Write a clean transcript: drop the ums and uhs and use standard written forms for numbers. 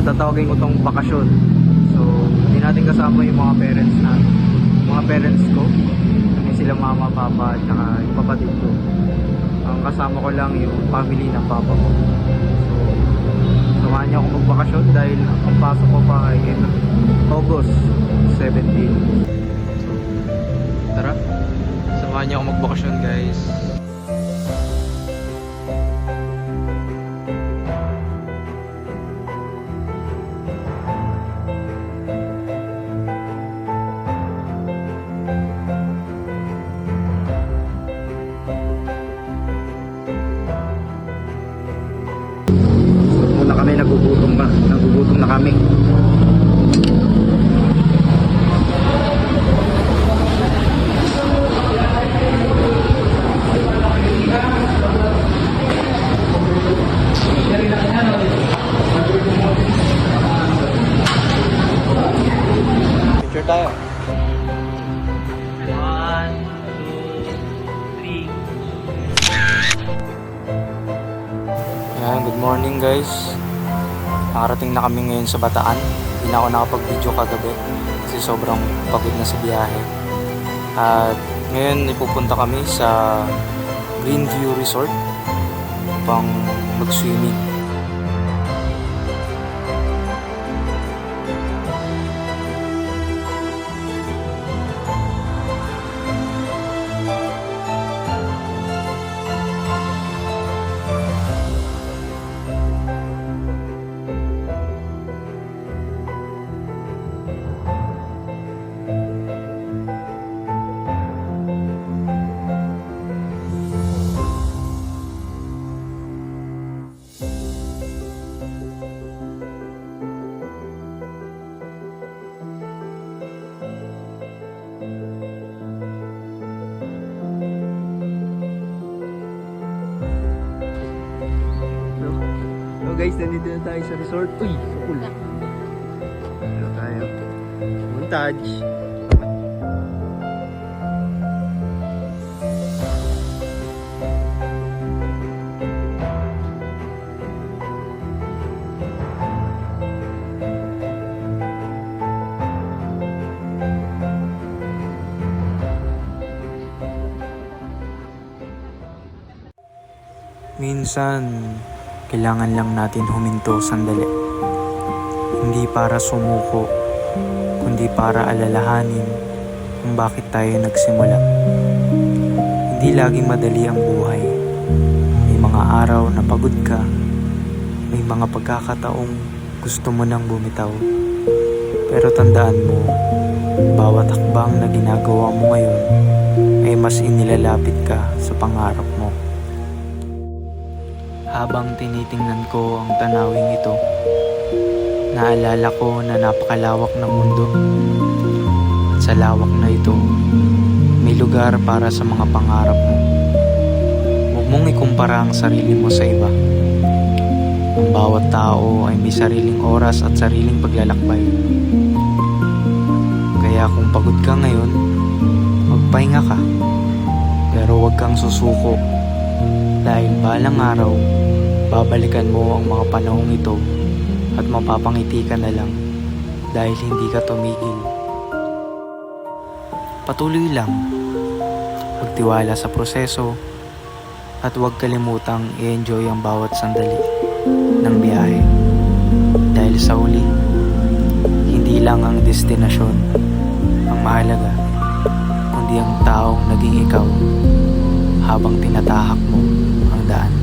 tatawagin ko tong bakasyon. So hindi natin kasama yung mga parents natin, mga parents ko, hindi sila mama, papa at saka yung kapatid ko. Ang kasama ko lang yung family ng papa ko. So samahan niyo ako magbakasyon dahil ang pasok ko pa ay August 17. So tara, samahan niyo ako magbakasyon guys. Muna kami, nagugutom na kami. Picture tayo. 1, 2, 3. Ayan, good morning guys. Nakarating na kami ngayon sa Bataan. Hindi na ako nakapag-video kagabi kasi sobrang pagod na sa biyahe. At ngayon ipupunta kami sa Greenview Resort upang mag-swimming. Guys, nandito na tayo sa resort. Uy, cool. Ano tayo? Montage. Minsan kailangan lang natin huminto sandali. Hindi para sumuko, kundi para alalahanin kung bakit tayo nagsimula. Hindi laging madali ang buhay. May mga araw na pagod ka. May mga pagkakataong gusto mo nang bumitaw. Pero tandaan mo, bawat hakbang na ginagawa mo ngayon ay mas inilalapit ka sa pangarap mo. Habang tinitingnan ko ang tanawing ito, naalala ko na napakalawak ng mundo. At sa lawak na ito, may lugar para sa mga pangarap mo. Huwag mong ikumpara ang sarili mo sa iba. Ang bawat tao ay may sariling oras at sariling paglalakbay. Kaya kung pagod ka ngayon, magpahinga ka. Pero huwag kang susuko. Dahil balang araw, babalikan mo ang mga panahong ito at mapapangiti ka na lang dahil hindi ka tumigil. Patuloy lang, magtiwala sa proseso at huwag kalimutang i-enjoy ang bawat sandali ng biyahe. Dahil sa huli, hindi lang ang destinasyon ang mahalaga, kundi ang taong naging ikaw habang tinatahak mo ang daan.